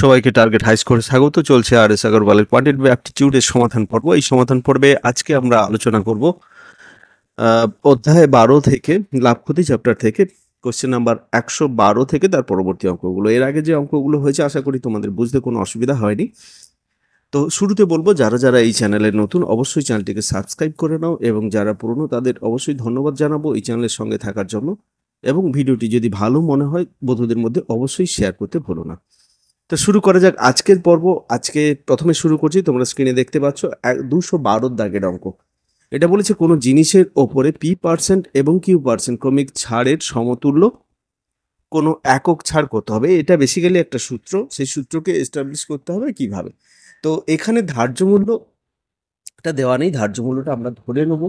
সবাইকে target high স্কোরে স্বাগত। চলছে আর এস আগরওয়ালের কোয়ান্টিটেটিভ অ্যাপটিটিউডের সমাধান পর্ব। এই সমাধান পর্বে আজকে আমরা আলোচনা করব অধ্যায় 12 থেকে লাভ ক্ষতি চ্যাপ্টার থেকে কোশ্চেন নাম্বার 112 থেকে তার পরবর্তী অঙ্কগুলো। এর আগে যে অঙ্কগুলো হয়েছে আশা করি তোমাদের বুঝতে কোনো অসুবিধা হয়নি। তো শুরুতে বলবো যারা যারা এই চ্যানেলে নতুন অবশ্যই চ্যানেলটিকে সাবস্ক্রাইব করে নাও, এবং যারা পুরনো তাদের অবশ্যই ধন্যবাদ জানাবো এই চ্যানেলের সঙ্গে থাকার জন্য। এবং ভিডিওটি যদি ভালো মনে হয় বন্ধুদের মধ্যে অবশ্যই শেয়ার করতে ভুলো না। তো শুরু করা যাক আজকের পর্ব। আজকে প্রথমে শুরু করছি, তোমরা স্ক্রিনে দেখতে পাচ্ছ 212 দাগের অঙ্ক। এটা বলেছে কোনো জিনিসের ওপরে P% এবং Q% ক্রমিক ছাড়ের সমতুল্য কোনো একক ছাড় করতে হবে। এটা বেসিক্যালি একটা সূত্র, সেই সূত্রকে এস্টাবলিশ করতে হবে কিভাবে। তো এখানে ধার্য মূল্যটা দেওয়া নেই, ধার্য মূল্যটা আমরা ধরে নেব,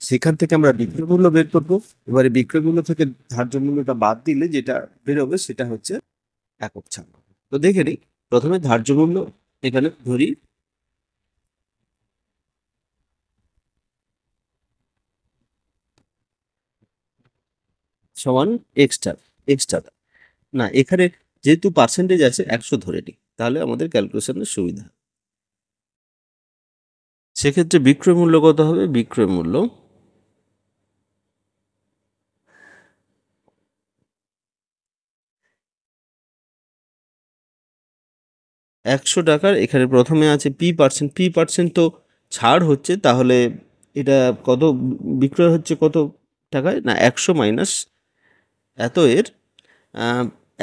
সেখান থেকে আমরা বিক্রয় মূল্য বের করবো। এবারে বিক্রয় মূল্য থেকে ধার্য মূল্যটা বাদ দিলে যেটা বেরোবে সেটা হচ্ছে একক ছাড়। তো দেখে নিই, প্রথমে ধার্য মূল্য এখানে ধরি সমান এক্সট্রা না, এখানে যেহেতু পার্সেন্টেজ আছে 100 ধরে নিই, তাহলে আমাদের ক্যালকুলেশনের সুবিধা। সেক্ষেত্রে বিক্রয় মূল্য কত হবে? বিক্রয় মূল্য টাকার, এখানে প্রথমে আছে P% তো ছাড় হচ্ছে, তাহলে এটা কত বিক্রয় হচ্ছে কত টাকায়? না 100 মাইনাস এত এর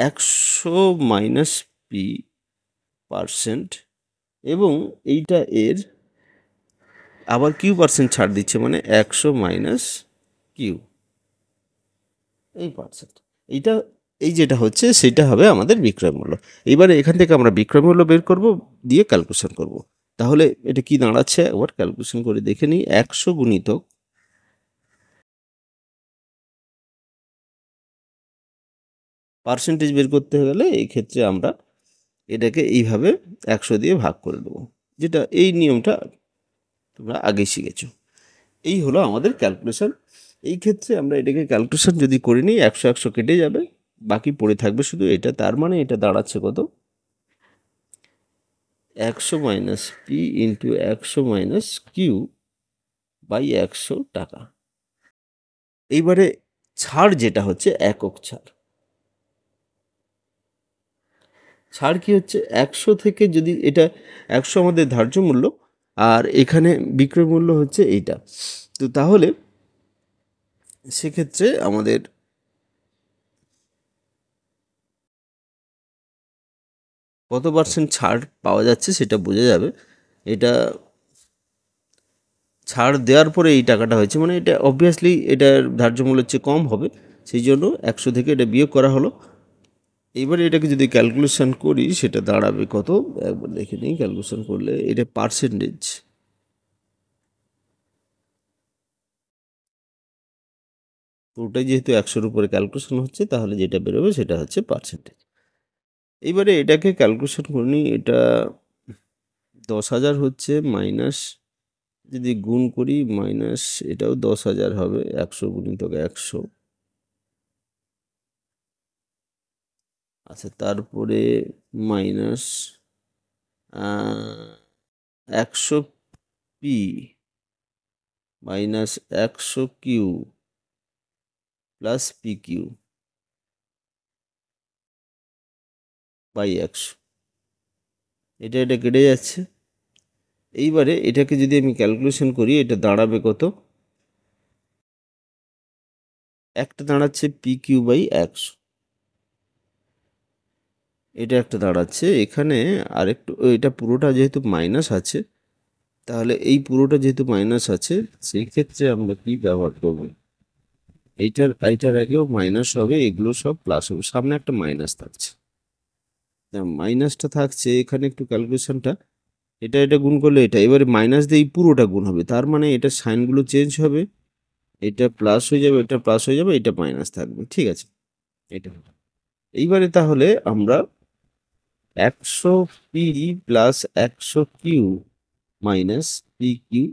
100 মাইনাস P% এবং এইটা এর আবার Q% ছাড় দিচ্ছে, মানে 100 মাইনাস কিউ এই পার্সেন্ট। এইটা এই যেটা হচ্ছে সেটা হবে আমাদের বিক্রয় মূল্য। এবারে এখান থেকে আমরা বিক্রয় মূল্য বের করব, দিয়ে ক্যালকুলেশন করব। তাহলে এটা কি দাঁড়াচ্ছে একবার ক্যালকুলেশন করে দেখে নিই। 100 গুণিতক পার্সেন্টেজ বের করতে গেলে এই ক্ষেত্রে আমরা এটাকে এইভাবে 100 দিয়ে ভাগ করে দেবো, যেটা এই নিয়মটা তোমরা আগেই শিখেছো। এই হলো আমাদের ক্যালকুলেশন। এই ক্ষেত্রে আমরা এটাকে ক্যালকুলেশন যদি করে নিই, 100 কেটে যাবে, বাকি পড়ে থাকবে শুধু এটা। তার মানে এটা দাঁড়াচ্ছে কত? 100 minus P into 100 minus Q by 100 টাকা। এইবারে ছাড় যেটা হচ্ছে একক ছাড়। ছাড় কি হচ্ছে? 100 থেকে যদি এটা 100 আমাদের ধার্য মূল্য, আর এখানে বিক্রয় মূল্য হচ্ছে এইটা, তো তাহলে সেক্ষেত্রে আমাদের কত পার্সেন্ট ছাড় পাওয়া যাচ্ছে সেটা বোঝা যাবে। এটা ছাড় দেওয়ার পরে এই টাকাটা হয়েছে, মানে এটা অবভিয়াসলি এটার ধার্য মূল্যের চেয়ে কম হবে, সেই জন্য 100 থেকে এটা বিয়োগ করা হলো। এবারে এটাকে যদি ক্যালকুলেশন করি সেটা দাঁড়াবে কত একবার দেখে নিই। ক্যালকুলেশন করলে এটা পার্সেন্টেজ, পুরোটাই যেহেতু 100-র উপরে ক্যালকুলেশন হচ্ছে, তাহলে যেটা বেরোবে সেটা হচ্ছে পার্সেন্টেজ। এইবারে এটাকে ক্যালকুলেশন করে নিই। এটা 10,000 হচ্ছে, মাইনাস যদি গুণ করি মাইনাস এটাও 10,000 হবে, 100 গুণিতক 100। আচ্ছা, তারপরে minus 100 P minus 100 Q plus P Q by 100। এটা কেটে যাচ্ছে। এইবারে এটাকে যদি আমি ক্যালকুলেশন করি এটা দাঁড়াবে কত? একটা দাঁড়াচ্ছে পি কিউ বাই 100, এটা একটা দাঁড়াচ্ছে। এখানে আরেকটু, এটা পুরোটা যেহেতু মাইনাস আছে, তাহলে এই পুরোটা যেহেতু মাইনাস আছে, সেই ক্ষেত্রে আমরা কি ব্যবহার করব? এইটার আগেও মাইনাস হবে, এগুলো সব প্লাস হবে, সামনে একটা মাইনাস থাকছে। মাইনাসটা থাকছে এখানে, একটু ক্যালকুলেশনটা, এটা গুণ করলে এটা, এবারে মাইনাস দিয়ে এই পুরোটা গুণ হবে, তার মানে এটা সাইনগুলো চেঞ্জ হবে, এটা প্লাস হয়ে যাবে, এটা প্লাস হয়ে যাবে, এটা মাইনাস থাকবে। ঠিক আছে, এটা এইবারে তাহলে আমরা 100 P plus 100 Q minus P Q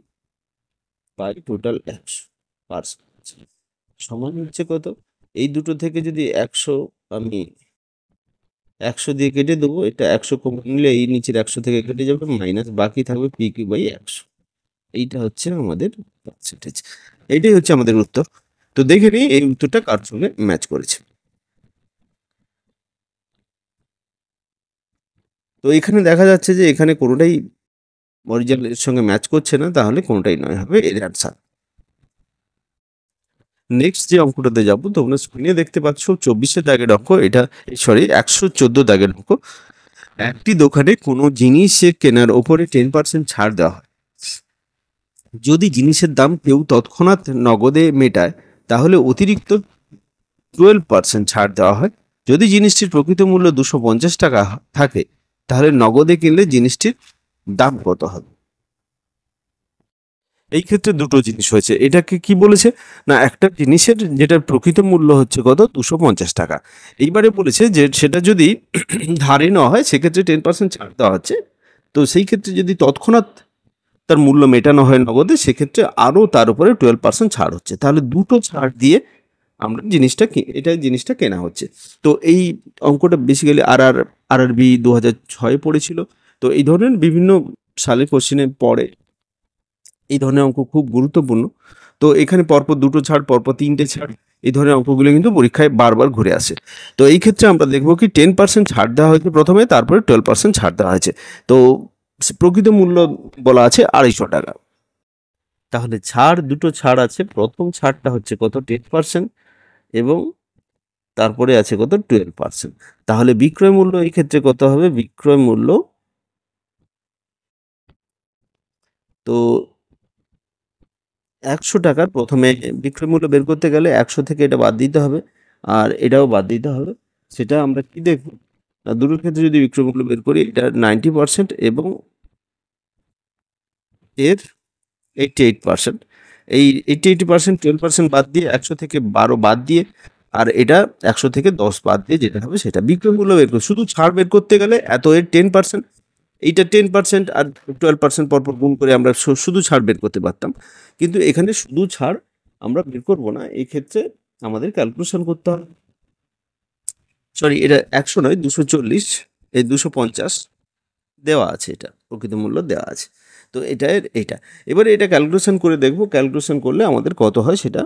by total 100 percent সমান হচ্ছে কত? এই দুটো থেকে যদি 100 আমি 100 দিয়ে কেটে দেবো, এটা 100 কমে নিলে এই নিচের 100 থেকে কেটে যাবে, মাইনাস বাকি থাকবে পি কিউ বাই 100। এইটা হচ্ছে আমাদের পার্সেন্টেজ। এইটাই হচ্ছে আমাদের উত্তর। তো দেখে নিই এই উত্তরটা কার সঙ্গে ম্যাচ করেছে। তো এখানে দেখা যাচ্ছে যে এখানে কোনোটাই অরিজিনালের সঙ্গে ম্যাচ করছে না, তাহলে কোনোটাই নয় হবে এর অ্যান্সার। নেক্সট যে অঙ্কটাতে যাব, তোমরা স্ক্রিনে দেখতে পাচ্ছ 24 দাগের অঙ্ক, এটা সরি 114 দাগের অঙ্ক। একটি দোকানে কোনো জিনিসের কেনার ওপরে 10% ছাড় দেওয়া হয়। যদি জিনিসের দাম কেউ তৎক্ষণাৎ নগদে মেটায়, তাহলে অতিরিক্ত 12% ছাড় দেওয়া হয়। যদি জিনিসটির প্রকৃত মূল্য 250 টাকা থাকে, তাহলে নগদে কিনলে জিনিসটির দাম কত হবে? এই ক্ষেত্রে দুটো জিনিস হয়েছে। এটাকে কি বলেছে না, একটা জিনিসের যেটার প্রকৃত মূল্য হচ্ছে কত, 250 টাকা। এইবারে বলেছে যে সেটা যদি ধারে নেওয়া হয় সেক্ষেত্রে 10% ছাড় দেওয়া হচ্ছে। তো সেই ক্ষেত্রে যদি তৎক্ষণাৎ তার মূল্য মেটানো হয় নগদে, সেক্ষেত্রে আরও তার উপরে 12% ছাড় হচ্ছে। তাহলে দুটো ছাড় দিয়ে আমরা জিনিসটা কেনা হচ্ছে। তো এই অঙ্কটা বেসিক্যালি আরআরবি 2006 পড়েছিল। তো এই ধরনের বিভিন্ন সালের কোশ্চেনে পড়ে, এই ধরনের অঙ্ক খুব গুরুত্বপূর্ণ। তো এখানে পরপর দুটো ছাড়, পরপর তিনটে ছাড়, এই ধরনের অঙ্কগুলো কিন্তু পরীক্ষায় বারবার ঘুরে আসে। তো এই ক্ষেত্রে আমরা দেখব কি 10% ছাড় দেওয়া হয়েছে প্রথমে, তারপরে 12% ছাড় দেওয়া হয়েছে। তো প্রকৃত মূল্য বলা আছে 250 টাকা। তাহলে দুটো ছাড় আছে, প্রথম ছাড়টা হচ্ছে কত, 10%, এবং তারপরে আছে কত, 12%। তাহলে বিক্রয় মূল্য এই ক্ষেত্রে কত হবে, বিক্রয় মূল্য তো 100 টাকার প্রথমে বিক্রয় মূল্য বের করতে গেলে 100 থেকে এটা বাদ দিতে হবে, আর এটাও বাদ দিতে হবে। সেটা আমরা কি দেখব, দুটোর ক্ষেত্রে যদি বিক্রয় মূল্য বের করি, এটা 90% এবং এর 88%। এই 88% 12% বাদ দিয়ে, 100 থেকে 12 বাদ দিয়ে, আর এটা 100 থেকে 10 বাদ দিয়ে যেটা হবে সেটা বিক্রয় মূল্য বের করে, শুধু ছাড় বের করতে গেলে এত এর 10%, এইটা 10% আর 12% পরপর গুণ করে আমরা শুধু ছাড় বের করতে পারতাম। কিন্তু এখানে শুধু ছাড় আমরা বের করবো না, এই ক্ষেত্রে আমাদের ক্যালকুলেশন করতে হবে। সরি, এটা 100 নয়, 240, এই 250 দেওয়া আছে, এটা প্রকৃত মূল্য দেওয়া আছে। তো এটা এবারে এটা ক্যালকুলেশন করে দেখব, ক্যালকুলেশন করলে আমাদের কত হয় সেটা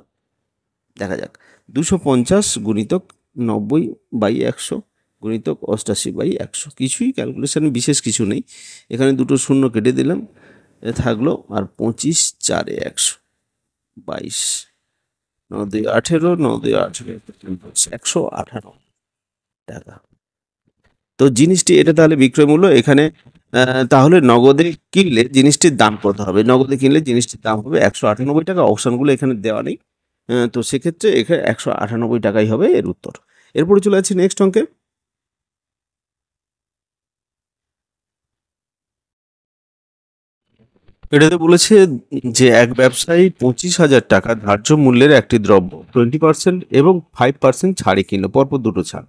দেখা যাক। 250 গুণিতক 90/100 গুণিতক 88/100, কিছুই ক্যালকুলেশন বিশেষ কিছু নেই। এখানে দুটো শূন্য কেটে দিলাম, থাকলো আর 25 4 100, 22 9 2 18, 9 2 18, 118 টাকা। তো জিনিসটি এটা তাহলে বিক্রয় মূল্য এখানে। তাহলে নগদে কিনলে জিনিসটির দাম কত হবে, নগদে কিনলে জিনিসটির দাম হবে 198 টাকা। অপশানগুলো এখানে দেওয়া নেই। তো সেক্ষেত্রে এখানে 198 টাকাই হবে এর উত্তর। এরপরে চলে যাচ্ছি নেক্সট অঙ্কে। এটাতে বলেছে যে এক ব্যবসায়ী 25,000 টাকা ধার্য মূল্যের একটি দ্রব্য 20% এবং 5% ছাড়ে কিনলো, পরপর দুটো ছাড়।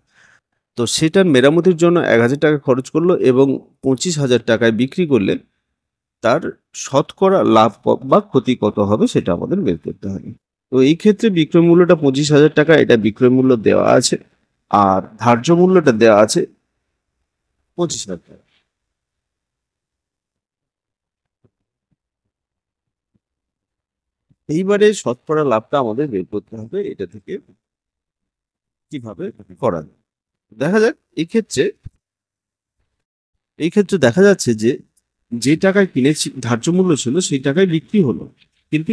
তো সেটার মেরামতির জন্য 1,000 টাকা খরচ করলো এবং 25,000 টাকায় বিক্রি করলে তার শতকরা লাভ বা ক্ষতি কত হবে সেটা আমাদের বের করতে হবে। তো এই ক্ষেত্রে বিক্রয় মূল্যটা 25,000 টাকা, এটা বিক্রয় মূল্য দেওয়া আছে, আর ধার্য মূল্যটা দেওয়া আছে 25,000 টাকা। এইবারে শতকরা লাভটা আমাদের বের করতে হবে, এটা থেকে কিভাবে করা যায় দেখা যাক। এই ক্ষেত্রে দেখা যাচ্ছে যে যে টাকায় কিনেছি ধার্য মূল্য ছিল সেই টাকায় বিক্রি হলো, কিন্তু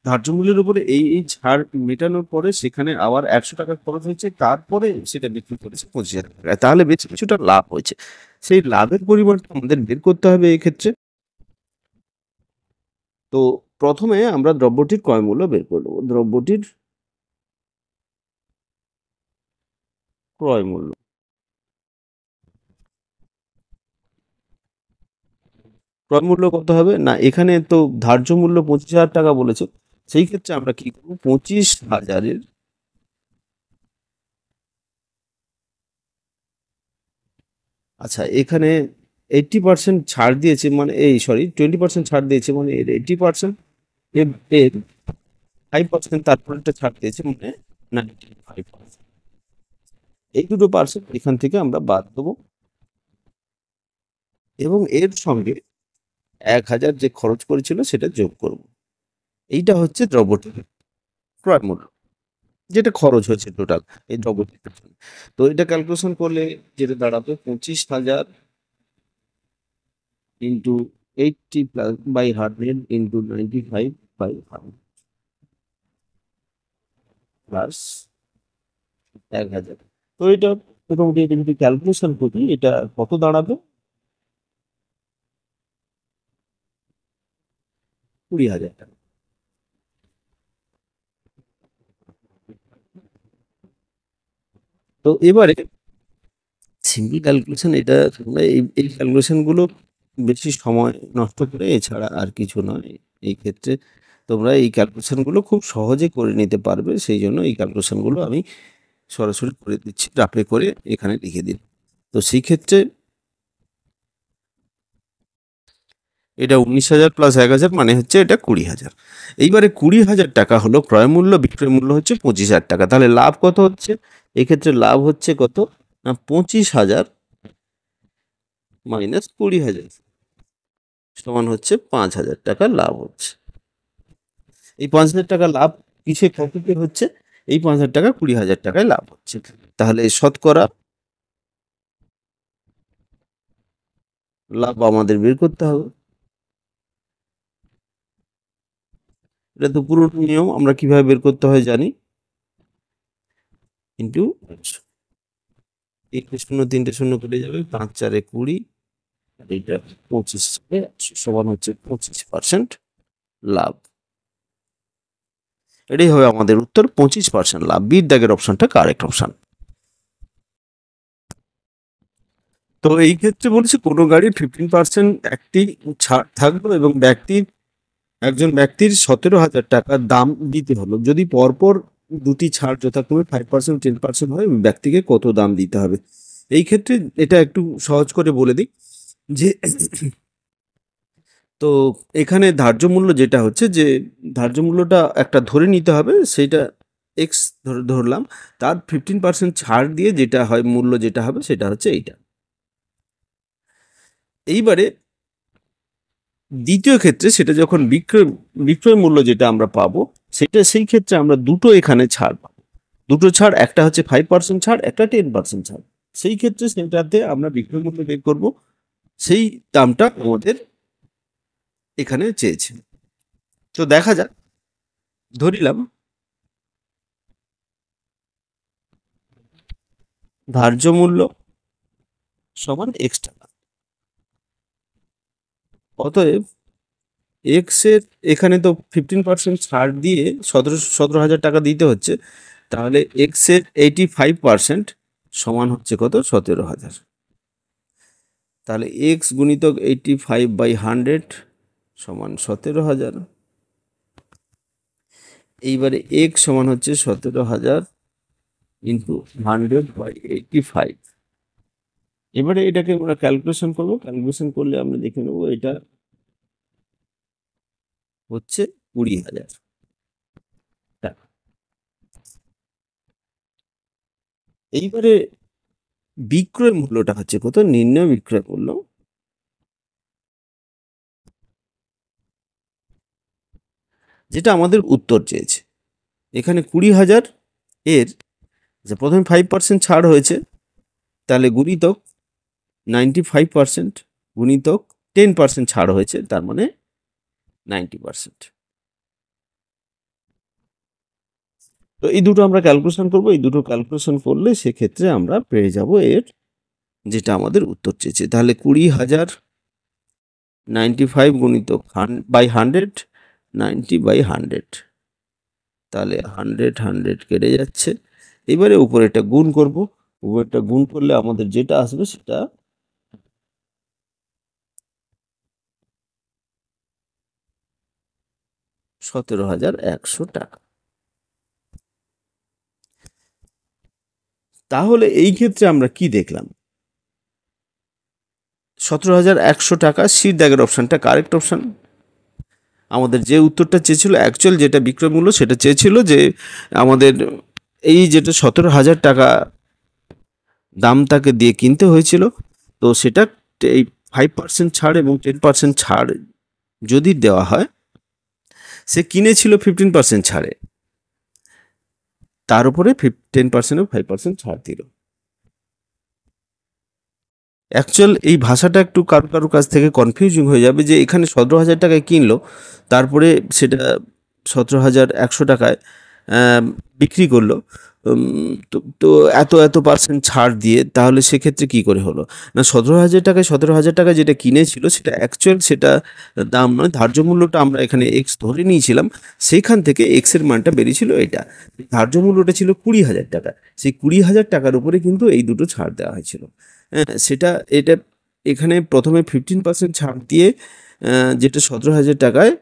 ধার্য মূল্যের উপরে এই ছাড় মেটানোর পরে সেখানে আবার 100 টাকা খরচ হয়েছে, তারপরে সেটা বিক্রি করেছে 25,000 টাকায়, তাহলে বেশ কিছুটা লাভ হয়েছে। সেই লাভের পরিমাণটা আমাদের বের করতে হবে এই ক্ষেত্রে। তো প্রথমে আমরা দ্রব্যটির ক্রয় মূল্য বের করে নেবো, দ্রব্যটির ক্রয় মূল্য। ক্রয় মূল্য কত হবে না, এখানে তো ধার্য মূল্য 25,000 টাকা বলেছে, সেই ক্ষেত্রে আমরা কি করবো, 25,000-এর, আচ্ছা এখানে 80% ছাড় দিয়েছে মানে, 20% ছাড় দিয়েছে মানে এর 80%, এর 5% তারপর একটা ছাড় দিয়েছে মানে 95%। এই দুটো পার্সেন্ট এখান থেকে আমরা বাদ দেবো এবং এর সঙ্গে 1000 যে খরচ করেছিল সেটা যোগ করব। এইটা হচ্ছে দ্রব্যটির ক্রয় মূল্য, যেটা খরচ হয়েছে টোটাল এই দ্রব্যটির পেছনে। তো এটা ক্যালকুলেশন করলে যেটা দাঁড়াবে 25,000 into 80 plus by 100 into 95 by 100 plus 1000। তো এটা মোটামুটি এটা যদি ক্যালকুলেশন করি এটা কত দাঁড়াবে? 20,000 টাকা। তো এবারে সিম্পল ক্যালকুলেশন, এটা তোমরা এই ক্যালকুলেশনগুলো বেশি সময় নষ্ট করে এছাড়া আর কিছু নয়। এই ক্ষেত্রে তোমরা এই ক্যালকুলেশনগুলো খুব সহজে করে নিতে পারবে, সেই জন্য এই ক্যালকুলেশনগুলো আমি সরাসরি করে দিচ্ছি, রাফে করে এখানে লিখে দিন। তো সেই ক্ষেত্রে এটা 19,000 প্লাস 1,000 মানে হচ্ছে এটা 20,000। এইবারে 20,000 টাকা হলো ক্রয় মূল্য, বিক্রয় মূল্য হচ্ছে 25,000 টাকা। তাহলে লাভ কত হচ্ছে? এক্ষেত্রে লাভ হচ্ছে কত না 25,000 মাইনাস 20,000 সমান হচ্ছে 5,000 টাকা লাভ হচ্ছে। এই 5,000 টাকা লাভ কিসে কততে হচ্ছে? এই 5,000 টাকা 20,000 টাকায় লাভ হচ্ছে। তাহলে শতকরা লাভ আমাদের বের করতে হবে। এটা তো পুরোনো নিয়ম, আমরা কিভাবে বের করতে হয় জানি। ইন্টু 3 শূন্য কেটে যাবে, 5 4 20, এটা 25 সমান হচ্ছে 25% লাভ। এটাই হবে আমাদের উত্তর, 25% লাভ। বির দাগের অপশনটা কারেক্ট অপশন। তো এই ক্ষেত্রে বলেছি কোনো গাড়ির 15% একটি ছাড় থাকলো এবং একজন ব্যক্তির 17,000 টাকা দাম দিতে হলো। যদি পরপর দুটি ছাড় যথাক্রমে 5% 10% হয়, ব্যক্তিকে কত দাম দিতে হবে? এই ক্ষেত্রে এটা একটু সহজ করে বলে দিই যে তো এখানে ধার্য মূল্য যেটা হচ্ছে, যে ধার্য মূল্যটা একটা ধরে নিতে হবে, সেইটা এক্স ধরলাম, তার 15% ছাড় দিয়ে যেটা হয় মূল্য যেটা হবে সেটা হচ্ছে এইটা। এইবারে দ্বিতীয় ক্ষেত্রে সেটা যখন বিক্রয় মূল্য যেটা আমরা পাবো, সেটা সেই ক্ষেত্রে আমরা দুটো এখানে ছাড় পাবো। দুটো ছাড়, একটা হচ্ছে 5% ছাড়, একটা 10% ছাড়। সেই ক্ষেত্রে সেটাতে আমরা বিক্রয় মূল্য বের করব, সেই দামটা আমাদের এখানে চেয়েছে। তো দেখা যাক, ধরিলাম ধার্য মূল্য সমান এক্স টাকা। অতএব এক্স এর এখানে তো 15% ছাড় দিয়ে 17,000 টাকা দিতে হচ্ছে, তাহলে এক্স এর 85% সমান হচ্ছে কত? 17,000। তাহলে এক্স গুণিতক 85/100 সমান 17,000। এইবারে এক্স সমান হচ্ছে 17,000 ইন্টু 100/85। এবারে এটাকে আমরা ক্যালকুলেশন করবো, ক্যালকুলেশন করলে আমরা দেখে নেবো এটা হচ্ছে 20,000 টাকা। এইবারে বিক্রয় মূল্যটা হচ্ছে কত? নির্ণয় বিক্রয় মূল্য, যেটা আমাদের উত্তর চেয়েছে। এখানে 20,000 এর যে প্রথমে 5% ছাড় হয়েছে, তাহলে গুণিতক 95% গুণিতক 10% ছাড় হয়েছে, তার মানে 90%। তো এই দুটো আমরা ক্যালকুলেশন করব, এই দুটো ক্যালকুলেশন করলে সেক্ষেত্রে আমরা পেয়ে যাব এর যেটা আমাদের উত্তর চেয়েছে। তাহলে 20,000 95 গুণিতক বাই 100, 90/100, তাহলে 100 কেটে যাচ্ছে। এবারে উপরে এটা গুণ করব, উপরেটা গুণ করলে আমাদের যেটা আসবে সেটা 17,100 টাকা। তাহলে এই ক্ষেত্রে আমরা কি দেখলাম? 17,100 টাকা, সির দাগের অপশনটা কারেক্ট অপশন। আমাদের যে উত্তরটা চেয়েছিল, অ্যাকচুয়াল যেটা বিক্রয় মূল্য সেটা চেয়েছিল যে আমাদের এই যেটা 17,000 টাকা দাম তাকে দিয়ে কিনতে হয়েছিল, তো সেটা এই 5% ছাড় এবং 10% ছাড় যদি দেওয়া হয়, সে কিনেছিল 15% ছাড়ে, তার উপরে 10% ও 5% ছাড় দিল। অ্যাকচুয়াল এই ভাষাটা একটু কারো কারো কাছ থেকে কনফিউজিং হয়ে যাবে যে এখানে 17,000 টাকায় কিনলো, তারপরে সেটা 17,100 টাকায় বিক্রি করলো, তো তো এত এত পার্সেন্ট ছাড় দিয়ে, তাহলে সেক্ষেত্রে কি করে হলো? না, 17,000 টাকায় 17,000 টাকা যেটা কিনেছিল সেটা অ্যাকচুয়াল সেটা দাম নয়, ধার্য মূল্যটা আমরা এখানে এক্স ধরে নিয়েছিলাম, সেইখান থেকে এক্সের মানটা বেরিয়েছিল এটা, ধার্য মূল্যটা ছিল 20,000 টাকা, সেই 20,000 টাকার উপরে কিন্তু এই দুটো ছাড় দেওয়া হয়েছিল। হ্যাঁ, সেটা এটা এখানে প্রথমে 15% ছাড় দিয়ে যেটা 17,000 টাকায়,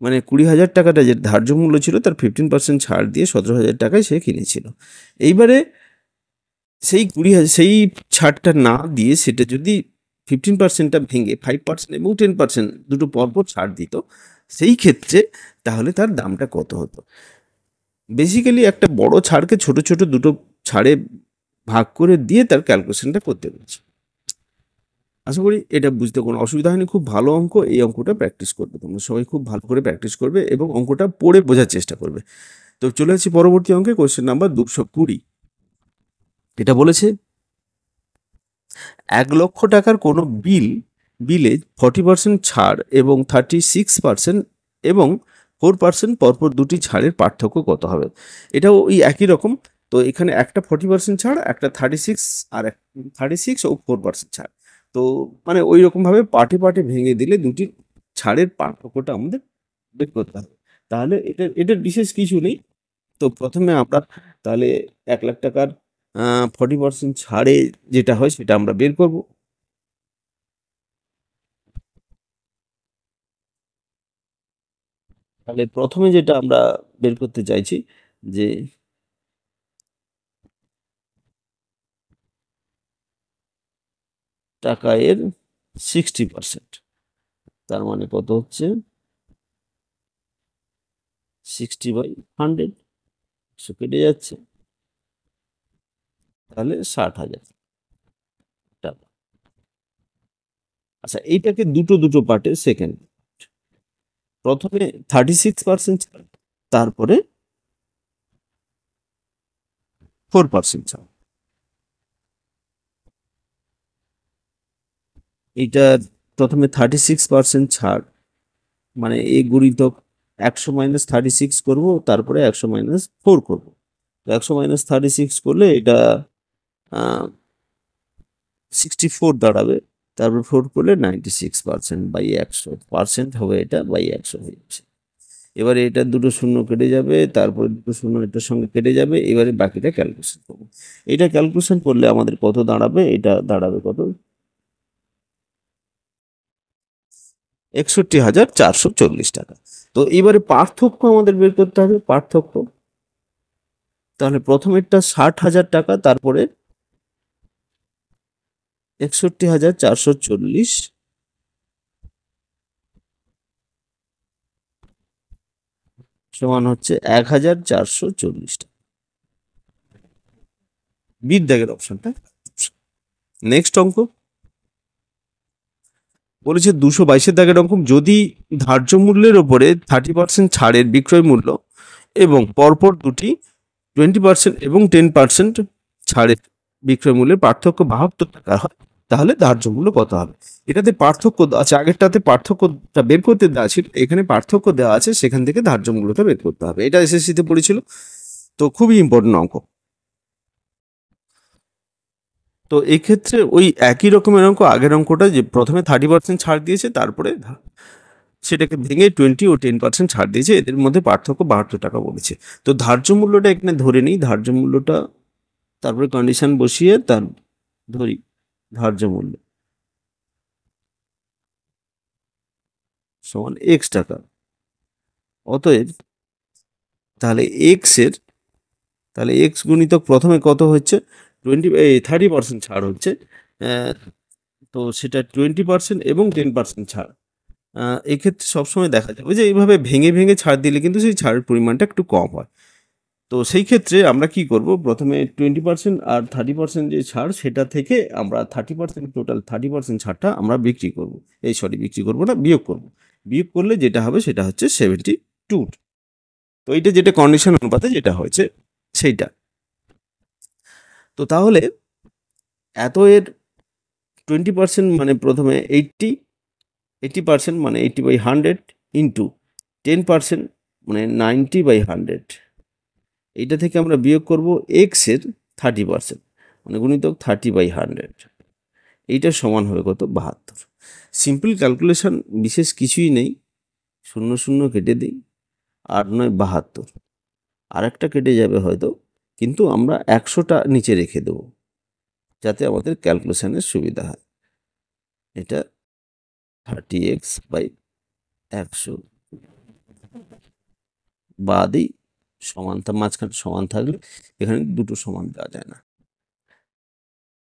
মানে 20,000 টাকাটা যে ধার্য মূল্য ছিল তার 15% ছাড় দিয়ে 17,000 টাকায় সে কিনেছিল। এইবারে সেই 20,000 সেই ছাড়টা না দিয়ে সেটা যদি 15%টা ভেঙে 5% এবং 10% দুটো পরপর ছাড় দিত, সেই ক্ষেত্রে তাহলে তার দামটা কত হতো? বেসিক্যালি একটা বড় ছাড়কে ছোট ছোট দুটো ছাড়ে ভাগ করে দিয়ে তার ক্যালকুলেশনটা করতে বলছে। আশা করি এটা বুঝতে কোনো অসুবিধা হয়নি। খুব ভালো অঙ্ক, এই অঙ্কটা প্র্যাকটিস করবে, তোমরা সবাই খুব ভালো করে প্র্যাকটিস করবে এবং অঙ্কটা পড়ে বোঝার চেষ্টা করবে। তো চলে আসছি পরবর্তী অঙ্কে, কোয়েশ্চেন নাম্বার 220। এটা বলেছে 1,00,000 টাকার কোনো বিলে 40% ছাড় এবং 36% এবং 4% পরপর দুটি ছাড়ের পার্থক্য কত হবে? এটাও ওই একই রকম। তো এখানে একটা 40% ছাড়, একটা 36, আর 36 ও 4% ছাড়। তো মানে ওই রকমভাবে পার্টে পার্টে ভেঙে দিলে দুটি ছাড়ের পার্থক্যটা আমাদের বের করতে হবে। তাহলে এটার বিশেষ কিছু নেই। তো প্রথমে আমরা তাহলে 1,00,000 টাকার 40% ছাড়ে যেটা হয় সেটা আমরা বের করব। তাহলে প্রথমে যেটা আমরা বের করতে চাইছি যে টাকা এর 60%, তার মানে কত হচ্ছে 60/100, কেটে যাচ্ছে, তাহলে 60,000 টাকা। আচ্ছা, এইটাকে দুটো দুটো পার্টে সেকেন্ড, প্রথমে 36% ছাড়, তারপরে 4% ছাড়। এইটা প্রথমে 36% ছাড়, মানে এ গুণিতক 100 - 36 করবো, তারপরে 100 - 4 করবো। 100 - 36 করলে এটা 64 দাঁড়াবে, তারপর 4 করলে 96% বাই 100% হবে, এটা বাই 100 হয়ে যাচ্ছে। এবারে এটা দুটো শূন্য কেটে যাবে, তারপরে দুটো শূন্য এটার সঙ্গে কেটে যাবে, এবারে বাকিটা ক্যালকুলেশন করবো। এটা ক্যালকুলেশন করলে আমাদের কত দাঁড়াবে? এটা দাঁড়াবে কত? 61,440 টাকা। তো এবারে পার্থক্য আমাদের বের করতে হবে, পার্থক্য। তাহলে প্রথমেরটা 60,000 টাকা, তারপরে 61,440 সমান হচ্ছে 1,440 টাকা। বিদ দাগের অপশনটা। নেক্সট অঙ্ক বলেছে 222 দাগের অঙ্ক, যদি ধার্য মূল্যের ওপরে 30% ছাড়ের বিক্রয় মূল্য এবং পরপর দুটি 20% এবং 10% ছাড়ের বিক্রয় মূল্যের পার্থক্য 72 টাকা হয়, তাহলে ধার্য মূল্য কত হবে? এটাতে পার্থক্য আছে, আগেরটাতে পার্থক্যটা বের করতে দেওয়া ছিল, এখানে পার্থক্য দেওয়া আছে, সেখান থেকে ধার্য মূল্যটা বের করতে হবে। এটা এসএসসিতে পড়েছিল, তো খুবই ইম্পর্টেন্ট অঙ্ক। তো এক্ষেত্রে ওই একই রকমের অঙ্ক, আগের অঙ্কটা যে প্রথমে 30% ছাড় দিয়েছে, তারপরে সেটাকে ভেঙে 20 ও 10% ছাড় দিয়েছে, এদের মধ্যে পার্থক্য 72 টাকা বলেছে। তো ধার্য মূল্যটা এখানে ধরে নিই, ধার্য মূল্যটা, তারপরে কন্ডিশন বসিয়ে তার ধরি ধার্য মূল্য সমান এক্স টাকা। অতএব তাহলে এক্স গুণিতক প্রথমে কত হচ্ছে 30% ছাড় হচ্ছে, তো সেটা 20% এবং 10% ছাড়। এক্ষেত্রে সবসময় দেখা যাবে যে এইভাবে ভেঙে ভেঙে ছাড় দিলে কিন্তু সেই ছাড়ের পরিমাণটা একটু কম হয়। তো তো সেই ক্ষেত্রে আমরা কি করব, প্রথমে 20% আর 30% যে ছাড় সেটা থেকে আমরা 30%, টোটাল 30% ছাড়টা আমরা বিক্রি করব, বিক্রি করব না, বিয়োগ করব। বিয়োগ করলে যেটা হবে সেটা হচ্ছে 72। তো এইটা যেটা কন্ডিশন অনুপাতে যেটা হয়েছে সেইটা। তো তাহলে এত এর 20% মানে প্রথমে 80% মানে 80/100 ইন্টু 10% মানে 90/100। এইটা থেকে আমরা বিয়োগ করব এক্সের 30% মানে গুণিতক 30/100। এইটা সমান হবে কত, 72। সিম্পল ক্যালকুলেশন, বিশেষ কিছুই নেই, শূন্য শূন্য কেটে দিই, 8×9 = 72। আর একটা কেটে যাবে হয়তো, কিন্তু আমরা 100টা নিচে রেখে দেবো যাতে আমাদের ক্যালকুলেশনের সুবিধা হয়। এটা 30x/100 বাদই সমান, মাঝখানে সমান থাকলে এখানে দুটো সমান দেওয়া যায় না।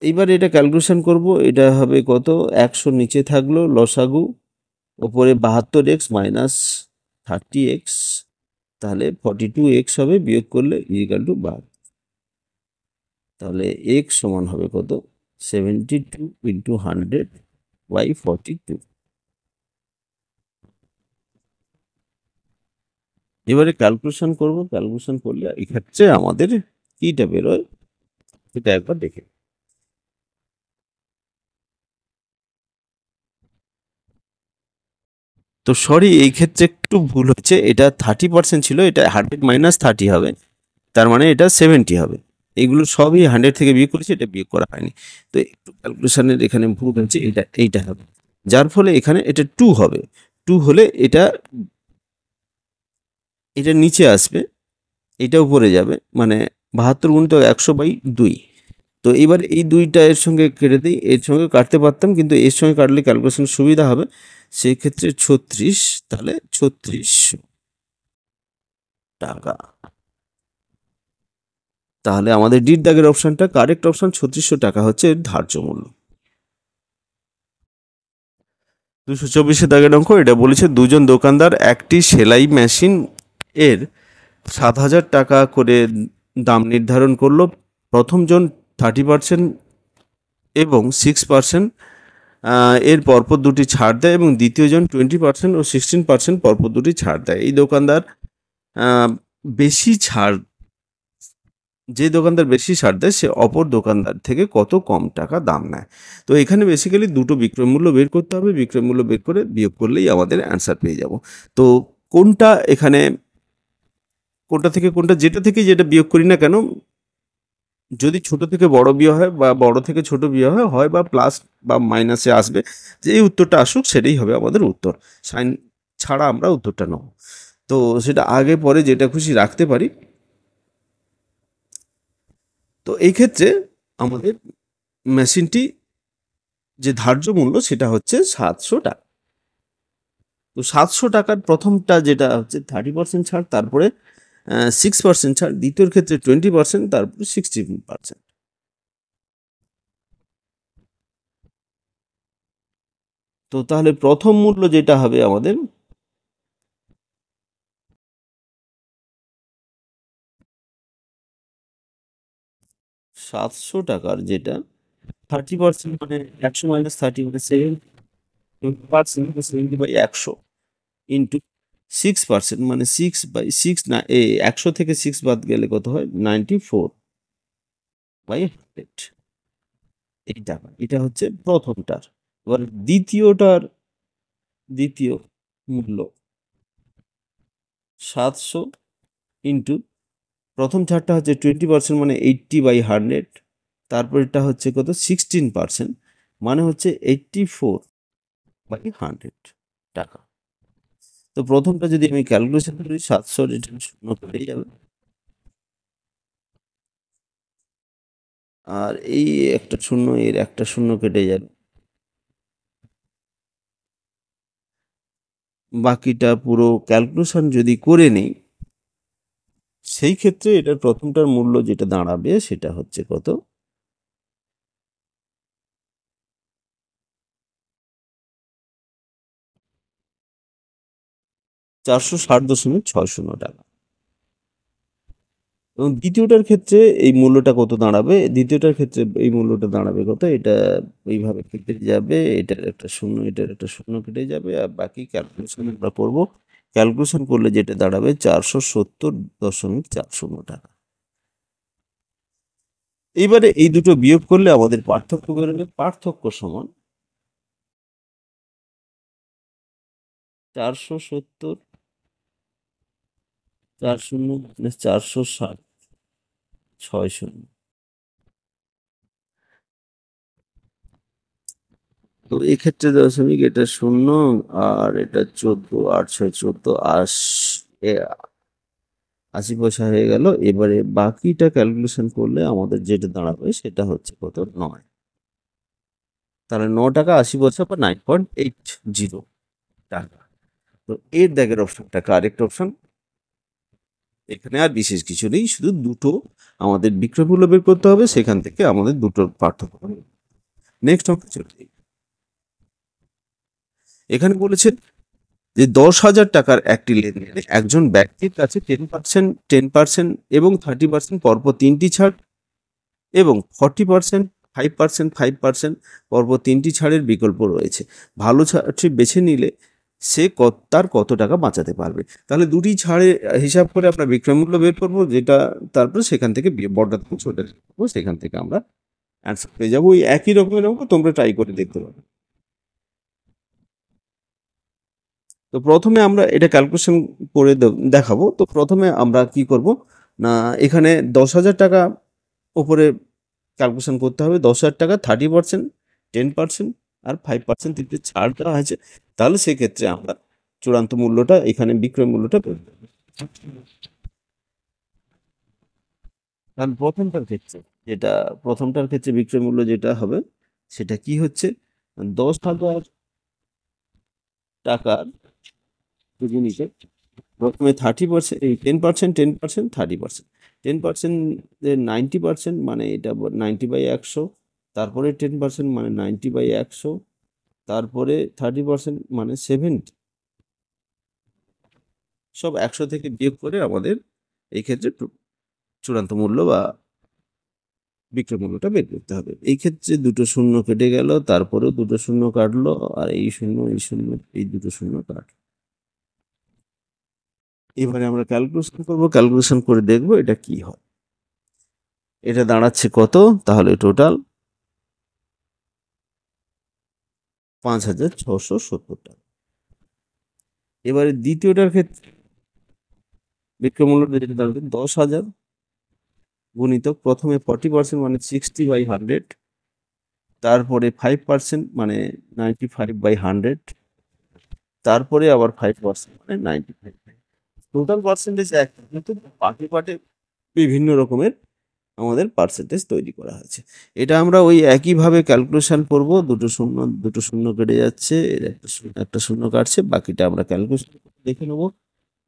এইবার এটা ক্যালকুলেশন করব, এটা হবে কত, 100 নিচে থাকলো লসাগু, ওপরে 72x মাইনাস 30x, তাহলে 42x হবে, বিয়োগ করলে ইকুয়াল টু 72। তাহলে x সমান হবে কত, 72 ইন্টু 100/42। এবারে ক্যালকুলেশন করব, ক্যালকুলেশন করলে এক্ষেত্রে আমাদের কিটা বেরোয় সেটা একবার দেখে। তো সরি, এই ক্ষেত্রে একটু ভুল হচ্ছে, এটা 30% ছিল, এটা 100 - 30 হবে, তার মানে এটা 70 হবে। এগুলো সবই 100 থেকে বিয়োগ করেছি, এটা বিয়োগ করা হয়নি। তো একটু ক্যালকুলেশনের এখানে ভুল হচ্ছে, এইটা হবে, যার ফলে এখানে এটা 2 হবে। 2 হলে এটা এটা নিচে আসবে, এটা উপরে যাবে, মানে 72 × 100/2। তো এবার এই দুইটা এর সঙ্গে কেটে দিই, এর সঙ্গে কাটতে পারতাম কিন্তু এর সঙ্গে কাটলে ক্যালকুলেশন সুবিধা হবে, সেই ক্ষেত্রে 36, তাহলে 3600 টাকা। তাহলে আমাদের ডির দাগের অপশনটা কারেক্ট অপশন, 3600 টাকা হচ্ছে এর ধার্য মূল্য। 224 দাগের অঙ্ক, এটা বলেছে দুজন দোকানদার একটি সেলাই মেশিন এর 7,000 টাকা করে দাম নির্ধারণ করলো। প্রথম জন 30% এবং 6% এর পরপর দুটি ছাড় দেয়, এবং দ্বিতীয় জন 20% ও 16% পরপর দুটি ছাড় দেয়। এই দোকানদার আহ, বেশি ছাড় যে দোকানদার বেশি ছাড় দেয় সে অপর দোকানদার থেকে কত কম টাকা দাম নেয়। তো এখানে বেসিক্যালি দুটো বিক্রয় মূল্য বের করতে হবে, বিক্রয় মূল্য বের করে বিয়োগ করলেই আমাদের অ্যান্সার পেয়ে যাব। তো কোনটা এখানে, কোনটা থেকে কোনটা, যেটা থেকে যেটা বিয়োগ করি না কেন, যদি ছোট থেকে বড় বিয়োগ হয় বা বড় থেকে ছোট বিয়োগ হয়, হয় বা প্লাস বা মাইনাসে আসবে, যে এই উত্তরটা আসুক সেটাই হবে আমাদের উত্তর। সাইন ছাড়া আমরা উত্তরটা নেব। তো সেটা আগে পরে যেটা খুশি রাখতে পারি। তো এই ক্ষেত্রে আমাদের মেশিনটি যে ধার্য মূল্য সেটা হচ্ছে 700 টাকা। তো 700 টাকার প্রথমটা যেটা হচ্ছে 30% ছাড়, তারপরে 6% ছাড়, দ্বিতীয়র ক্ষেত্রে 20%, তারপরে 16%। তো তাহলে প্রথম মূল্য যেটা হবে আমাদের 700 টাকার, যেটা 30% মানে 100 - 30 মানে 70%, 70/100 ইন্টু 6% মানে 6/6 না, 100 থেকে 6 বাদ গেলে কত হয়, 94/100। এই টাকা, এটা হচ্ছে প্রথমটার। এবার দ্বিতীয় মূল্য 700 ইন্টু প্রথম ছাড়টা হচ্ছে 20% মানে 80/100, তারপর এটা হচ্ছে কত, 16% মানে হচ্ছে 84/100 টাকা। তো প্রথমটা যদি আমি ক্যালকুলেশন করি, 700 রিটার্ন শূন্য কেটে যাবে, আর এই একটা শূন্য, এর একটা শূন্য কেটে যাবে, বাকিটা পুরো ক্যালকুলেশন যদি করে নিই, সেই ক্ষেত্রে এটার প্রথমটার মূল্য যেটা দাঁড়াবে সেটা হচ্ছে কত, 460.60 টাকা। এবং দ্বিতীয়টার ক্ষেত্রে এই মূল্যটা কত দাঁড়াবে, দ্বিতীয়টার ক্ষেত্রে এই মূল্যটা দাঁড়াবে কত, এটা এইভাবে কেটে যাবে, এটার একটা শূন্য এটার একটা শূন্য কেটে যাবে, আর বাকি ক্যালকুলেশন আমরা করব। ক্যালকুলেশন করলে যেটা দাঁড়াবে 470.40 টাকা। এইবারে এই দুটো বিয়োগ করলে আমাদের পার্থক্য বেরোবে, পার্থক্য সমান 470, 4 - 460, 6 শূন্য। তো এক্ষেত্রে দশমিক, এটা শূন্য, আর এটা 14, 8 × 6 = 14, 80 পয়সা হয়ে গেল। এবারে বাকিটা ক্যালকুলেশন করলে আমাদের যেটা দাঁড়াবে সেটা হচ্ছে কত, 9। তাহলে 9 টাকা 80 পয়সা বা 9.80 টাকা। তো এর দাগের অপশনটা কারেক্ট অপশন। এখানে আর বিশেষ কিছু নেই, শুধু দুটো আমাদের বিক্রয় মূল্য বের করতে হবে, সেখান থেকে আমাদের দুটোর পার্থক্য। নেক্সট অঙ্কে চলে যাই। এখানে বলেছে যে 10,000 টাকার একটি লেনদেনে একজন ব্যক্তির কাছে 10% এবং 30% পরপর 3টি ছাড় এবং 40%, 5%, 5% পরপর 3টি ছাড়ের বিকল্প রয়েছে। ভালো ছাড়টি বেছে নিলে সে তার কত টাকা বাঁচাতে পারবে। তাহলে দুটি ছাড়ে হিসাব করে আমরা বিক্রয় মূল্য বের করবো, যেটা তারপরে সেখান থেকে বড়টা থেকে ছোটটা করবো, সেখান থেকে আমরা অ্যান্সার পেয়ে যাবো। ওই একই রকমের অঙ্ক তোমরা ট্রাই করে দেখতে পারো। তো প্রথমে আমরা এটা ক্যালকুলেশন করে দেখাবো। তো প্রথমে আমরা কি করব না, এখানে 10,000 টাকা ওপরে ক্যালকুলেশন করতে হবে। 10,000 টাকা 30%, 10% আর 5% তিনটে ছাড় দেওয়া হয়েছে। তাহলে সেক্ষেত্রে আমরা চূড়ান্ত মূল্যটা, এখানে বিক্রয় মূল্যটা পেয়ে যাবো। কারণ প্রথমটার ক্ষেত্রে বিক্রয় মূল্য যেটা হবে সেটা কি হচ্ছে, 10,000 টাকার দুগুণিতে প্রথমে 30%, এই 10%, 10%, 30%, 10% 90%, মানে এটা 90/100, তারপরে 10% মানে 90/100, তারপরে 30% মানে 70, সব 100 থেকে বিয়োগ করে আমাদের এই ক্ষেত্রে চূড়ান্ত মূল্য বা বিক্রয় মূল্যটা বের করতে হবে। এই ক্ষেত্রে দুটো শূন্য কেটে গেল, তারপরেও দুটো শূন্য কাটলো, আর এই শূন্য এই শূন্য এই দুটো শূন্য কাটলো। এবারে আমরা ক্যালকুলেশন করব, ক্যালকুলেশন করে দেখব এটা কি হয়। এটা দাঁড়াচ্ছে কত, তাহলে টোটাল 5,670 টাকা। এবারে দ্বিতীয়টার ক্ষেত্রে বিক্রয় মূল্যটা যেটা দাঁড়াবে 10,000 গুণিতক প্রথমে 40% মানে 60/100, তারপরে 5% মানে 95/100, তারপরে আবার 5% মানে 95। টোটাল পার্সেন্টেজ এক, কিন্তু পার্টে পার্টে বিভিন্ন রকমের আমাদের পার্সেন্টেজ তৈরি করা হয়েছে। এটা আমরা ওই একইভাবে ক্যালকুলেশন করব। দুটো শূন্য কেটে যাচ্ছে, এর একটা শূন্য কাটছে, বাকিটা আমরা ক্যালকুলেশন দেখে নেব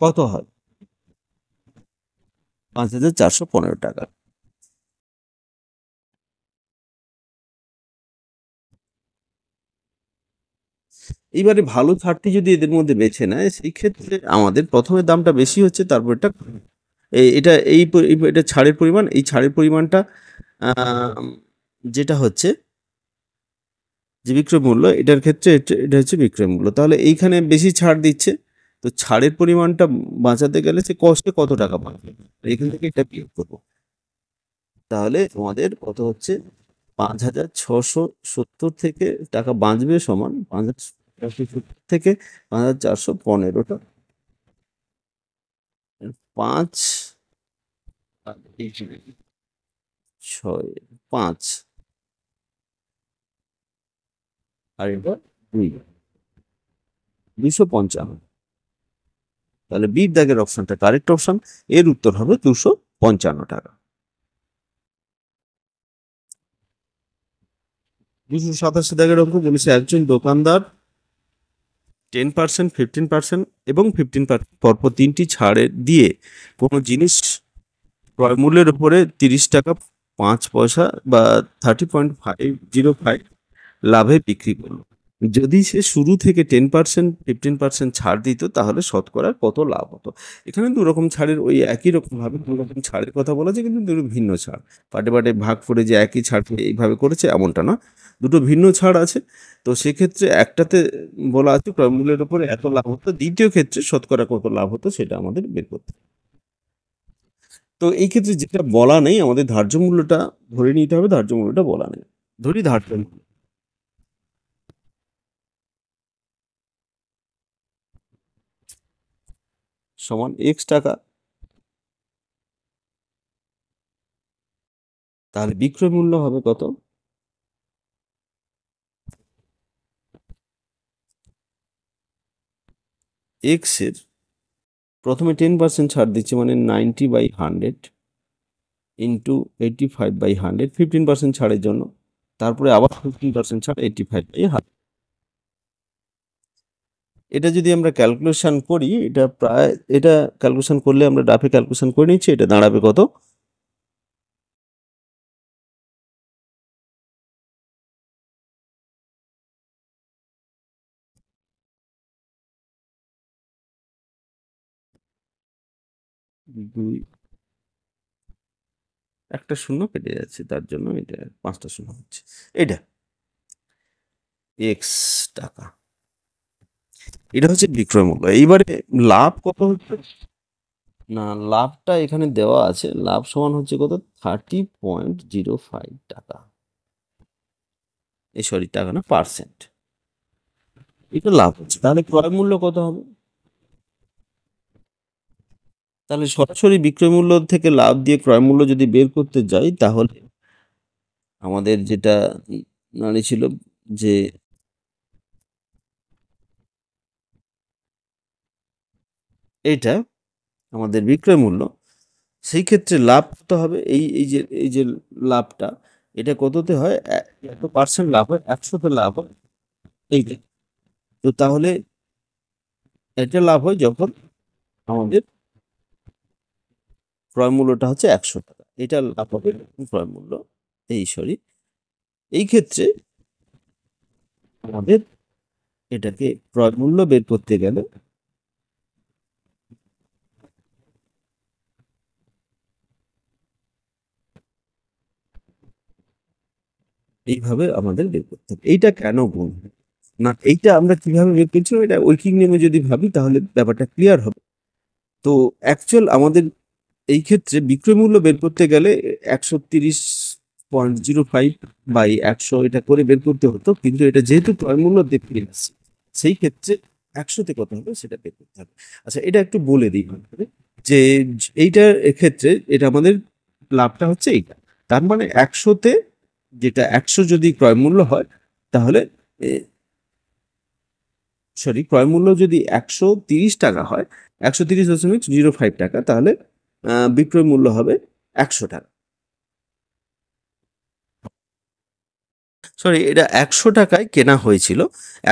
কত হয়, 5,415 টাকা। এইবারে ভালো ছাড়টি যদি এদের মধ্যে বেছে নেয়, সেই ক্ষেত্রে আমাদের প্রথমে দামটা বেশি হচ্ছে, তারপর এটা এটা এটা ছাড়ের পরিমাণ, এই ছাড়ের পরিমাণটা যেটা হচ্ছে যে বিক্রয় মূল্য, এটার ক্ষেত্রে এটা হচ্ছে বিক্রয় মূল্য। তাহলে এইখানে বেশি ছাড় দিচ্ছে, তো ছাড়ের পরিমাণটা বাঁচাতে গেলে সে কষ্টে কত টাকা বাঁচবে, এখান থেকে এটা বিয়োগ করবো। তাহলে তোমাদের কত হচ্ছে, 5,670 থেকে টাকা বাঁচবে সমান 5,470 থেকে 5,415 টাকা। 5 আর 6, 5 আর এটা 2, 255। তাহলে বি দাগের অপশনটা কারেক্ট অপশন, এর উত্তর হবে 255 টাকা। 287 দাগের অঙ্ক বলেছে একজন দোকানদার 10%, 15% এবং 15% পরপর 3টি ছাড়ে দিয়ে কোনো জিনিস ক্রয় মূল্যের উপরে 30 টাকা 5 পয়সা বা 30.505 লাভে বিক্রি করলো। যদি সে শুরু থেকে 10% 15% ছাড় দিত তাহলে শতকরা কত লাভ হতো? এখানে ২ রকম ছাড়ের ওই একই রকমভাবে ২ রকম ছাড়ের কথা বলা হয়েছে কিন্তু ২ ভিন্ন ছাড়। পার্টে, পার্টে ভাগ করে যে একই ছাড়কে এইভাবে করেছে এমনটা না। ২ ভিন্ন ছাড় আছে। তো সেক্ষেত্রে একটাতে বলা আছে ক্রয় মূল্যের উপরে এত লাভ হতো, দ্বিতীয় ক্ষেত্রে শতকরা কত লাভ হতো সেটা আমাদের বের করতে হবে। তো এই ক্ষেত্রে যেটা বলা নেই আমাদের ধার্য মূল্যটা ধরে নিতে হবে, ধার্য মূল্যটা বলা নেই। ধরি ধার্য মূল্য সমান X টাকা। তাহলে বিক্রয় মূল্য হবে কত? X এর প্রথমে 10% ছাড় দিচ্ছে মানে 90/100 ইন্টু 85/100 15% ছাড়ের জন্য। তারপরে আবার 15% ছাড় 85/100। এটা যদি আমরা ক্যালকুলেশন করি এটা প্রায় এটা ক্যালকুলেশন করলে আমরা ডাফে ক্যালকুলেশন করে নিচ্ছি এটা দাঁড়াবে কত? দুই একটা শূন্য কেটে যাচ্ছে তার জন্য এটা 5টা শূন্য হচ্ছে। এটা X টাকা। এটা হচ্ছে বিক্রয় মূল্য। এইবারে লাভ কত হচ্ছে? না, লাভটা এখানে দেওয়া আছে। লাভ সমান হচ্ছে কত? 30.05 টাকা। সরি টাকা না, পার্সেন্ট। এটা লাভ হচ্ছে। তাহলে ক্রয় মূল্য কত হবে? তাহলে সরাসরি বিক্রয় মূল্য থেকে লাভ দিয়ে ক্রয় মূল্য যদি বের করতে যাই তাহলে আমাদের যেটা দাঁড়িয়েছিল যে এটা আমাদের বিক্রয় মূল্য, সেই ক্ষেত্রে লাভ কত হবে? এই যে লাভটা এটা কততে হয়? এত পার্সেন্ট লাভ হয়, 100তে লাভ হয়। এই যে, তো তাহলে এটা লাভ হয় যখন আমাদের ক্রয় মূল্যটা হচ্ছে 100 টাকা। এটা লাভ হবে যখন ক্রয় মূল্য সরি এই ক্ষেত্রে আমাদের এটাকে ক্রয় মূল্য বের করতে গেলে এইভাবে আমাদের বের করতে হবে। এইটা কেন গুণ? না, এইটা আমরা কিভাবে বের করছিলাম এটা ঐকিক নিয়মে যদি ভাবি তাহলে ব্যাপারটা ক্লিয়ার হবে। তো অ্যাকচুয়াল আমাদের এই ক্ষেত্রে বিক্রয় মূল্য বের করতে গেলে 130.05/100 এটা করে বের করতে হতো, কিন্তু এটা যেহেতু ক্রয় মূল্য দেখতে আসছে সেই ক্ষেত্রে 100তে কত হবে সেটা বের করতে হবে। আচ্ছা, এটা একটু বলে দিই আপনাদের যে এইটার ক্ষেত্রে এটা আমাদের লাভটা হচ্ছে এইটা। তার মানে 100তে যেটা 100 যদি ক্রয় মূল্য হয় তাহলে সরি ক্রয় মূল্য যদি 130 টাকা হয়, 130.05 টাকা, তাহলে বিক্রয় মূল্য হবে 100 টাকা। সরি, এটা 100 টাকায় কেনা হয়েছিল,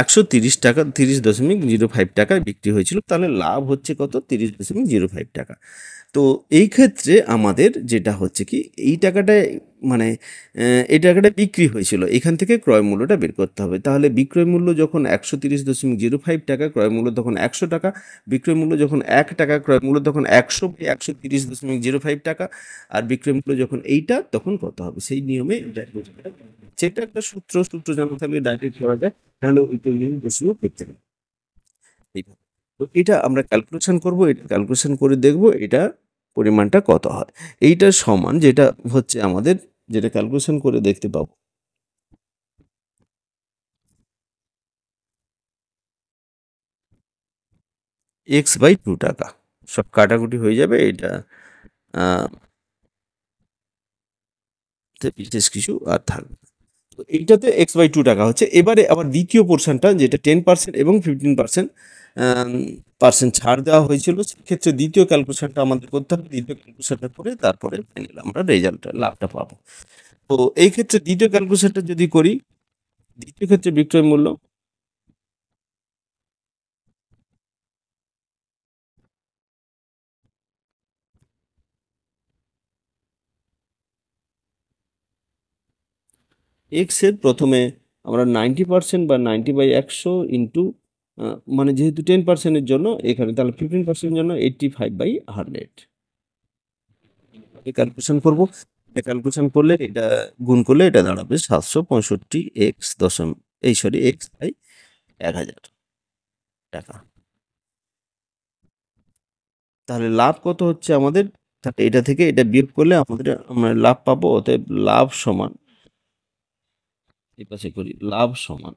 130 টাকা 30.05 টাকায় বিক্রি হয়েছিল, তাহলে লাভ হচ্ছে কত? 30.05 টাকা। তো এই ক্ষেত্রে আমাদের যেটা হচ্ছে কি এই টাকাটায় মানে এই টাকাটা বিক্রি হয়েছিল, এখান থেকে ক্রয় মূল্যটা বের করতে হবে। তাহলে বিক্রয় মূল্য যখন 130.05 টাকা, ক্রয় মূল্য তখন 100 টাকা। বিক্রয় মূল্য যখন 1 টাকা, ক্রয় মূল্য তখন 100/130.05 টাকা। আর বিক্রয় মূল্য যখন এইটা তখন কত হবে সেই নিয়মে এটা বোঝা যায়। সেটা একটা সূত্র জানা থাকলে ডাইরেক্ট করা যায়, নাহলে ওই তৈরি বসেও করতে হবে এইভাবে। তো এটা আমরা ক্যালকুলেশন করব, এটা ক্যালকুলেশন করে দেখব এটা পরিমাণটা কত হয়। এইটার সমান যেটা হচ্ছে আমাদের, যেটা ক্যালকুলেশন করে দেখতে পাবো, x/2 টাকা। সব কাটাকুটি হয়ে যাবে, এটা বিশেষ কিছু আর থাকবে না। তো এইটাতে x/2 টাকা হচ্ছে। এবারে আবার দ্বিতীয় পোর্শনটা যেটা 10% এবং 15% পার্সেন্ট ছাড় দেওয়া হয়েছিল, সেক্ষেত্রে দ্বিতীয় ক্যালকুলেশনটা আমাদের করতে হবে। দ্বিতীয় ক্যালকুলেশনটা করে তারপরে ফাইনাল আমরা রেজাল্টটা লাভটা পাবো। তো এই ক্ষেত্রে দ্বিতীয় ক্যালকুলেশনটা যদি করি, দ্বিতীয় ক্ষেত্রে বিক্রয় মূল্য x এর প্রথমে আমরা 90% বা 90/100 ইন্টু মানে যেহেতু 10%-এর জন্য এখানে, তাহলে 15%-এর জন্য 85/100 ক্যালকুলেশন করব। এটা ক্যালকুলেশন করলে, এটা গুণ করলে এটা দাঁড়াবে 765 এক্স দশমিক এক্স বাই 1000 টাকা। তাহলে লাভ কত হচ্ছে আমাদের? তাহলে এটা থেকে এটা বিয়োগ করলে আমরা লাভ পাবো। অতএব লাভ সমান, এই পাশে করি, লাভ সমান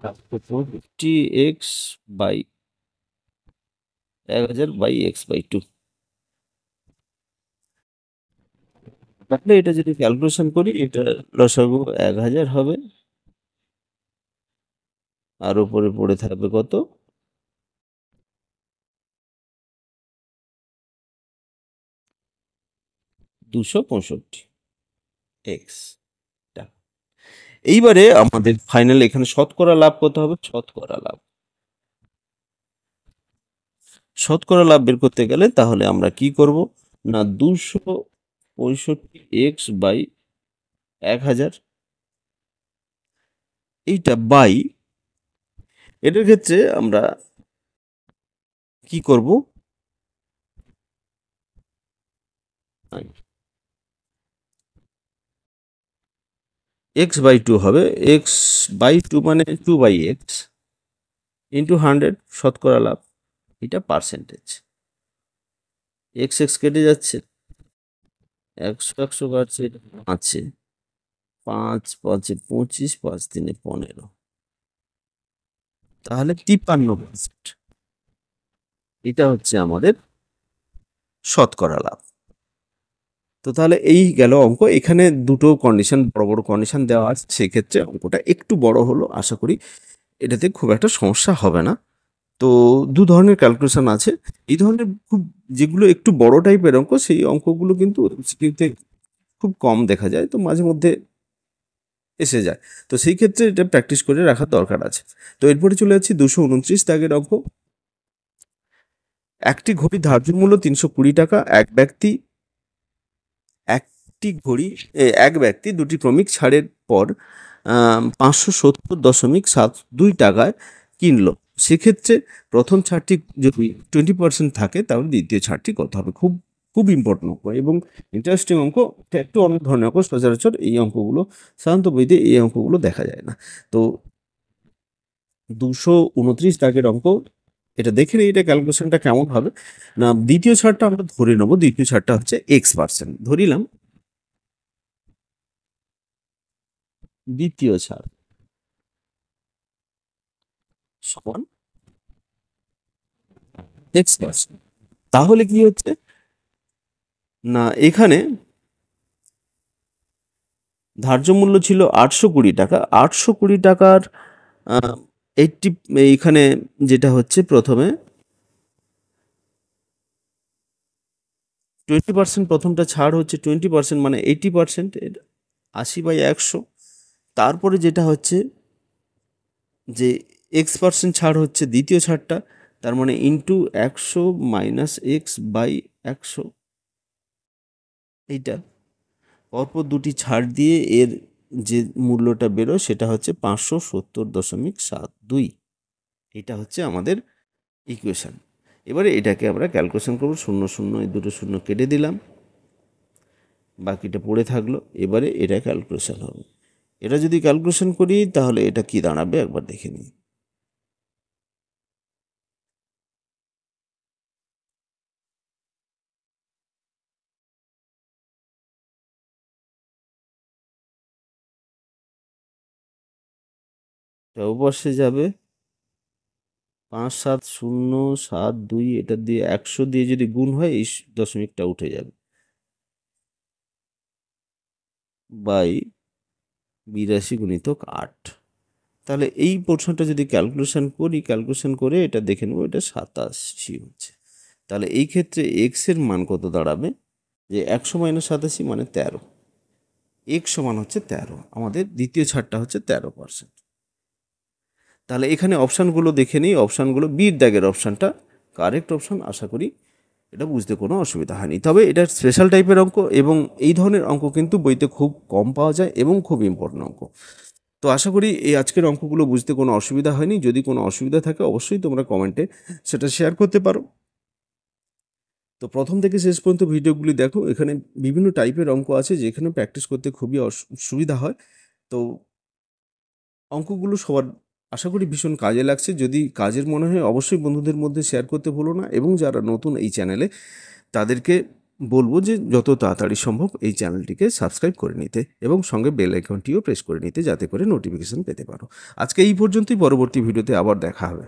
50 X by 1000 by X by 2। তাহলে এটা যদি ক্যালকুলেশন করি, এটা লসাগু 1000 হবে, আর উপরে পড়ে থাকবে কত? 265 এক্স। এইবারে আমাদের ফাইনাল এখানে শতকরা লাভ কত হবে? শতকরা লাভ বের করতে গেলে তাহলে আমরা কি করব না, 265 এক্স বাই 1000, এইটা বাই, এটার ক্ষেত্রে আমরা কি করব, x/2 হবে। x/2 মানে 2/x ইন্টু 100 শতকরা লাভ, এটা পার্সেন্টেজ। এক্স এক্স কেটে যাচ্ছে, 100 কাটছে, এটা আছে 5 5 25, 5 3 15, তাহলে 53%। এটা হচ্ছে আমাদের শতকরা লাভ। তো তাহলে এই গেল অঙ্ক। এখানে দুটো কন্ডিশন, বড় বড় কন্ডিশন দেওয়া আছে, সেক্ষেত্রে অঙ্কটা একটু বড় হলো। আশা করি এটাতে খুব একটা সমস্যা হবে না। তো দু ধরনের ক্যালকুলেশন আছে। এই ধরনের যেগুলো একটু বড় টাইপের অঙ্ক, সেই অঙ্কগুলো কিন্তু এমসিকিউতে খুব কম দেখা যায়, তো মাঝে মধ্যে এসে যায়। তো সেই ক্ষেত্রে এটা প্র্যাকটিস করে রাখার দরকার আছে। তো এরপরে চলে যাচ্ছি 229 দাগের অঙ্ক। একটি ঘড়ি ধার্য মূল্য 320 টাকা। এক ব্যক্তি দুটি ক্রমিক ছাড়ের পর 570.72 টাকায় কিনলো। সেক্ষেত্রে প্রথম ছাড়টি যদি 20% থাকে, তাহলে দ্বিতীয় ছাড়টি কত হবে? খুব খুব ইম্পর্টেন্ট অঙ্ক এবং ইন্টারেস্টিং অঙ্ক। এটা একটু অনেক ধরনের অঙ্ক, সচরাচর এই অঙ্কগুলো সাধারণত বইতে এই অঙ্কগুলো দেখা যায় না। তো 229 দাগের অঙ্ক, এটা দেখে নিই এটা ক্যালকুলেশনটা কেমন হবে। না, দ্বিতীয় ছাড়টা আমরা ধরে নেবো। দ্বিতীয় ছাড়টা হচ্ছে x%, ধরিলাম। দ্বিতীয় ছাড় সমান x%। তাহলে কি হচ্ছে না, এখানে ধার্য মূল্য ছিল 820 টাকা। 820 টাকার 80, এইখানে যেটা হচ্ছে প্রথমে 20%, প্রথমটা ছাড় হচ্ছে 20%, মানে 80%, 80/100। তারপরে যেটা হচ্ছে যে x% ছাড় হচ্ছে দ্বিতীয় ছাড়টা, তার মানে ইন্টু 100 মাইনাস x/100। এইটা পরপর দুটি ছাড় দিয়ে এর যে মূল্যটা বেরোয় সেটা হচ্ছে 570.72। এটা হচ্ছে আমাদের ইকুয়েশন। এবারে এটাকে আমরা ক্যালকুলেশন করব। 0 0, এই দুটো শূন্য কেটে দিলাম, বাকিটা পড়ে থাকলো। এবারে এটা ক্যালকুলেশন হবে। এটা যদি ক্যালকুলেশন করি তাহলে এটা কি দাঁড়াবে একবার দেখে নিই। অবশ্যই যাবে 570772, এটা দিয়ে 100 দিয়ে যদি গুণ হয়, এই দশমিকটা উঠে যাবে, বাই 82 গুণিতক 8। তাহলে এই পোর্শনটা যদি ক্যালকুলেশন করে এটা দেখে নেবো, এটা 87 হচ্ছে। তাহলে এই ক্ষেত্রে এক্স এর মান কত দাঁড়াবে? যে 100 মাইনাস 87 মানে 13। এক্স সমান হচ্ছে 13। আমাদের দ্বিতীয় ছাড়টা হচ্ছে 13%। তাহলে এখানে অপশানগুলো দেখে নিই। অপশানগুলো, বির দাগের অপশানটা কারেক্ট অপশান আশা করি। এটা বুঝতে কোনো অসুবিধা হয়নি। তবে এটা স্পেশাল টাইপের অঙ্ক এবং এই ধরনের অঙ্ক কিন্তু বইতে খুব কম পাওয়া যায় এবং খুব ইম্পর্টেন্ট অঙ্ক। তো আশা করি এই আজকের অঙ্কগুলো বুঝতে কোনো অসুবিধা হয়নি। যদি কোনো অসুবিধা থাকে অবশ্যই তোমরা কমেন্টে সেটা শেয়ার করতে পারো। তো প্রথম থেকে শেষ পর্যন্ত ভিডিওগুলি দেখো, এখানে বিভিন্ন টাইপের অঙ্ক আছে যেখানে প্র্যাকটিস করতে খুবই সুবিধা হয়। তো অঙ্কগুলো সবার আশা করি ভীষণ কাজে লাগছে। যদি কাজের মনে হয় অবশ্যই বন্ধুদের মধ্যে শেয়ার করতে ভুলো না, এবং যারা নতুন এই চ্যানেলে তাদেরকে বলবো যে যত তাড়াতাড়ি সম্ভব এই চ্যানেলটিকে সাবস্ক্রাইব করে নিতে এবং সঙ্গে বেল আইকনটিও প্রেস করে নিতে, যাতে করে নোটিফিকেশন পেতে পারো। আজকে এই পর্যন্তই, পরবর্তী ভিডিওতে আবার দেখা হবে।